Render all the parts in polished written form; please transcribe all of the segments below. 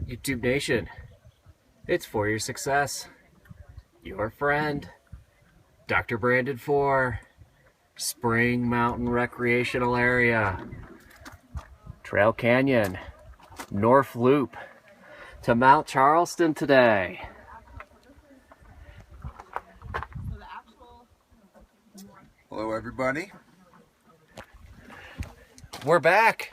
YouTube Nation, it's For Your Success. Your friend, Dr. Brandon for Spring Mountain Recreational Area, Trail Canyon, North Loop to Mount Charleston today. Hello everybody. We're back.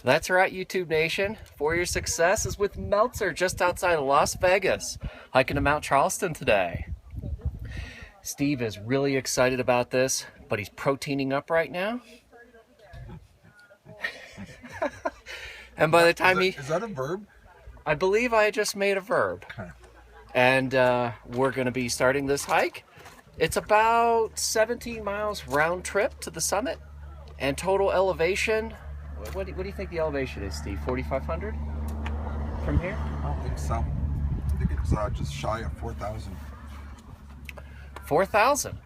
That's right, YouTube Nation. For Your Success is with Meltzer just outside of Las Vegas, hiking to Mount Charleston today. Steve is really excited about this, but he's proteining up right now. And by the time Is that a verb? I believe I just made a verb. Okay. And we're going to be starting this hike. It's about 17 miles round trip to the summit, and total elevation. What do you think the elevation is, Steve? 4,500 from here? I don't think so. I think it's just shy of 4,000. 4,000.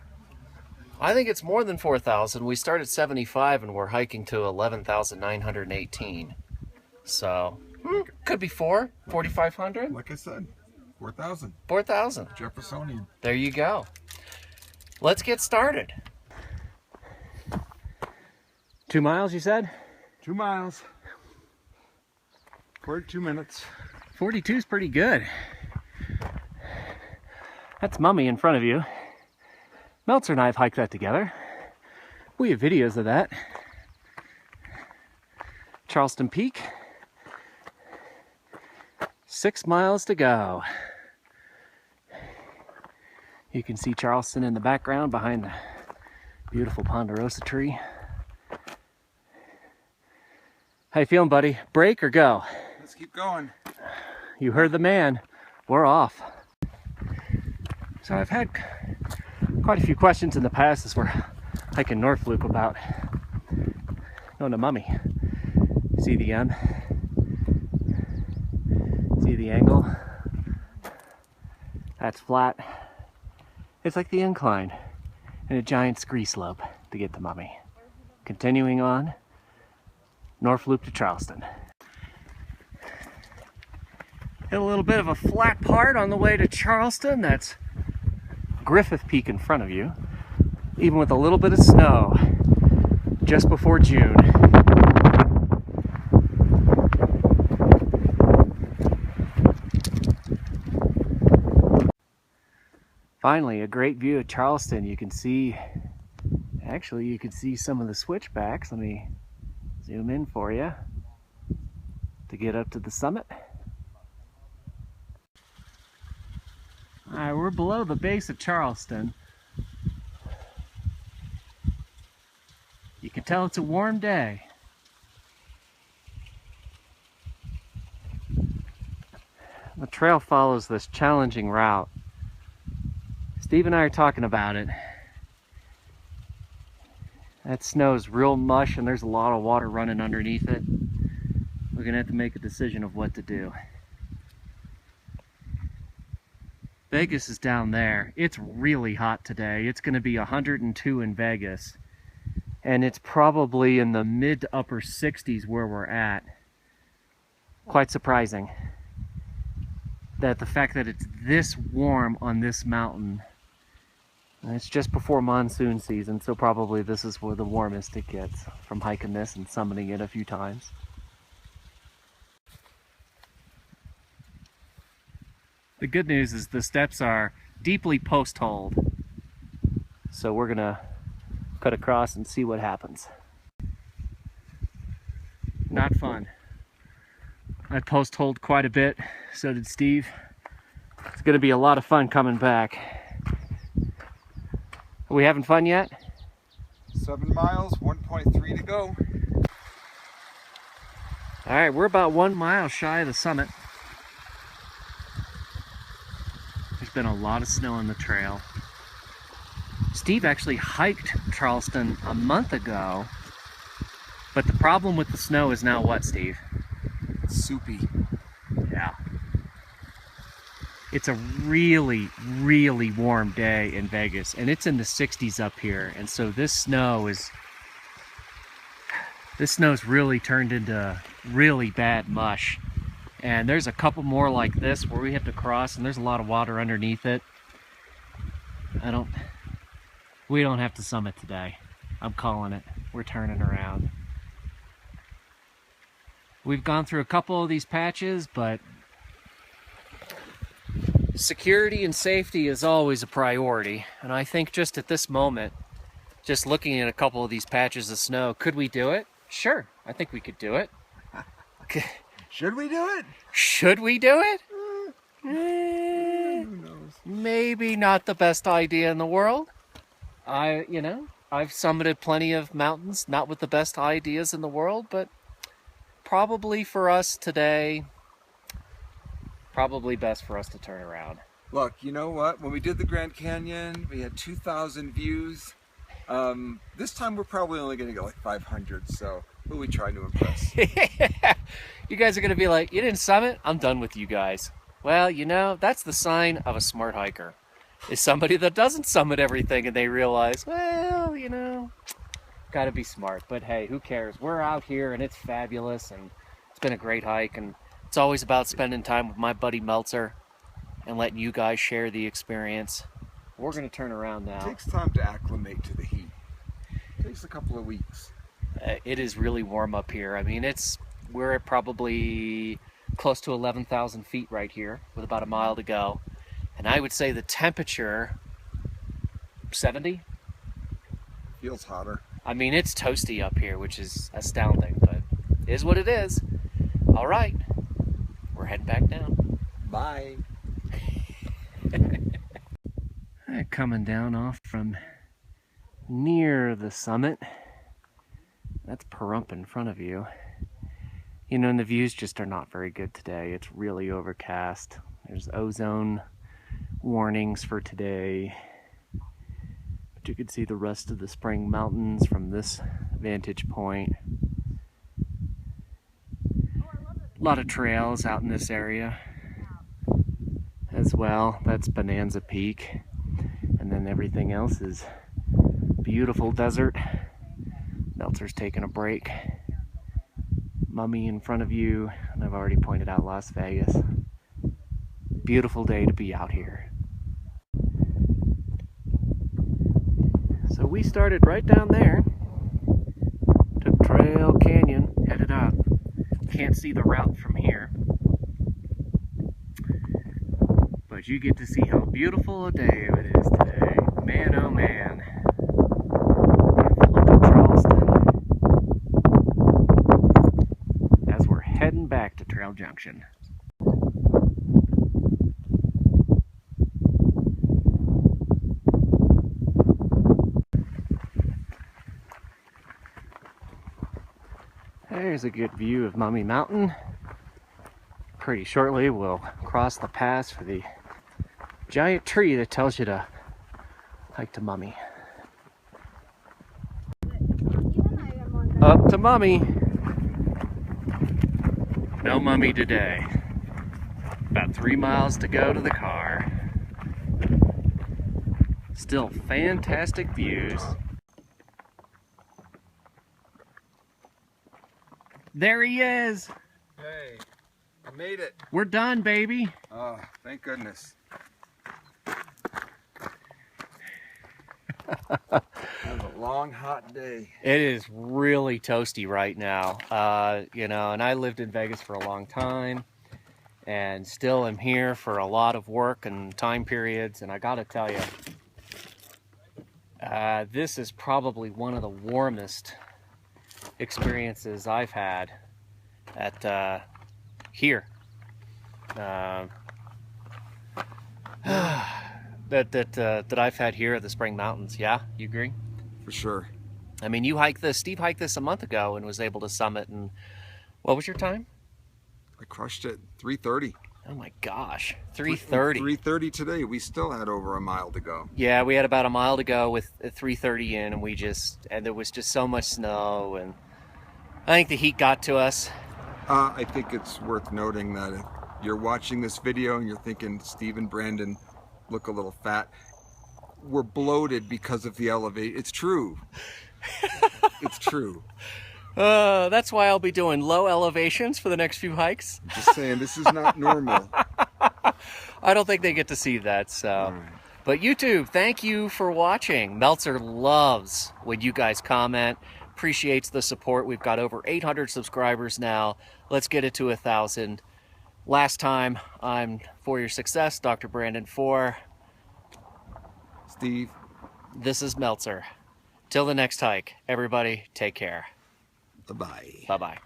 I think it's more than 4,000. We start at 75 and we're hiking to 11,918. So, could be 4,500. Like I said, 4,000. 4,000. Jeffersonian. There you go. Let's get started. 2 miles, you said? 2 miles. 42 minutes. 42 is pretty good. That's Mummy in front of you. Meltzer and I have hiked that together. We have videos of that. Charleston Peak. 6 miles to go. You can see Charleston in the background behind the beautiful ponderosa tree. How you feeling, buddy? Break or go? Let's keep going. You heard the man. We're off. So I've had quite a few questions in the past as we're hiking North Loop about going to Mummy. See the see the angle? That's flat. It's like the incline and a giant scree slope to get to Mummy. Continuing on, North Loop to Charleston. Hit a little bit of a flat part on the way to Charleston. That's Griffith Peak in front of you, even with a little bit of snow just before June. Finally, a great view of Charleston. You can see, actually you can see some of the switchbacks. Let me zoom in for you to get up to the summit. All right, we're below the base of Charleston. You can tell it's a warm day. The trail follows this challenging route. Steve and I are talking about it. That snow is real mush and there's a lot of water running underneath it. We're gonna have to make a decision of what to do. Vegas is down there. It's really hot today. It's gonna be 102 in Vegas. And it's probably in the mid to upper 60s where we're at. Quite surprising that the fact that it's this warm on this mountain. And it's just before monsoon season, so probably this is where the warmest it gets from hiking this and summiting it a few times. The good news is the steps are deeply post-holed. So we're gonna cut across and see what happens. Not fun. I post-holed quite a bit, so did Steve. It's gonna be a lot of fun coming back. Are we having fun yet? 7 miles, 1.3 to go. All right, we're about 1 mile shy of the summit. There's been a lot of snow on the trail. Steve actually hiked Charleston a month ago, but the problem with the snow is now what, Steve? It's soupy. Yeah. It's a really, really warm day in Vegas, and it's in the 60s up here, and so this snow's really turned into really bad mush. And there's a couple more like this where we have to cross, and there's a lot of water underneath it. We don't have to summit today. I'm calling it. We're turning around. We've gone through a couple of these patches, but security and safety is always a priority. And I think just at this moment, just looking at a couple of these patches of snow, could we do it? Sure, I think we could do it. Should we do it? Should we do it? Who knows? Maybe not the best idea in the world. I've summited plenty of mountains, not with the best ideas in the world, but probably for us today, probably best for us to turn around. Look, you know what? When we did the Grand Canyon, we had 2,000 views. This time we're probably only going to get like 500, so who are we trying to impress? You guys are going to be like, you didn't summit? I'm done with you guys. Well, that's the sign of a smart hiker. Is somebody that doesn't summit everything and they realize, well, gotta be smart. But hey, who cares? We're out here and it's fabulous and it's been a great hike, and it's always about spending time with my buddy Meltzer and letting you guys share the experience. We're gonna turn around now. It takes time to acclimate to the heat. It takes a couple of weeks. It is really warm up here. I mean, we're at probably close to 11,000 feet right here with about a mile to go. And I would say the temperature, 70? Feels hotter. I mean, it's toasty up here, which is astounding, but it is what it is. All right, we're heading back down. Bye. Coming down off from near the summit. That's Pahrump in front of you. And the views just are not very good today. It's really overcast. There's ozone warnings for today. But you can see the rest of the Spring Mountains from this vantage point. A lot of trails out in this area as well. That's Bonanza Peak. And then everything else is beautiful desert. Meltzer's taking a break. Mummy in front of you, and I've already pointed out Las Vegas. Beautiful day to be out here. So we started right down there, took Trail Canyon, headed up. Can't see the route from here, but you get to see how beautiful a day it is today. Man, oh man. Look at Charleston as we're heading back to Trail Junction. There's a good view of Mummy Mountain. Pretty shortly we'll cross the pass for the giant tree that tells you to hike to Mummy. Up to Mummy. No Mummy today. About 3 miles to go to the car. Still fantastic views. There he is. Hey, I made it. We're done, baby. Oh, thank goodness. It was a long, hot day. It is really toasty right now. And I lived in Vegas for a long time and still am here for a lot of work and time periods. And I gotta tell you, this is probably one of the warmest experiences I've had at here. That I've had here at the Spring Mountains. Yeah, you agree? For sure. I mean, Steve hiked this a month ago and was able to summit. And what was your time? I crushed it. 3:30. Oh my gosh, 3:30. 3:30 today. We still had over a mile to go. Yeah, we had about a mile to go with 3:30 in, and there was just so much snow, and I think the heat got to us. I think it's worth noting that if you're watching this video and you're thinking Steve and Brandon look a little fat, we're bloated because of the elevate. It's true. It's true. That's why I'll be doing low elevations for the next few hikes. I'm just saying, this is not normal. I don't think they get to see that, so. All right. But YouTube, thank you for watching. Meltzer loves when you guys comment, appreciates the support. We've got over 800 subscribers now. Let's get it to 1,000. Last time, I'm For Your Success, Dr. Brandon Four. Steve. This is Meltzer. Till the next hike, everybody, take care. Bye-bye. Bye-bye.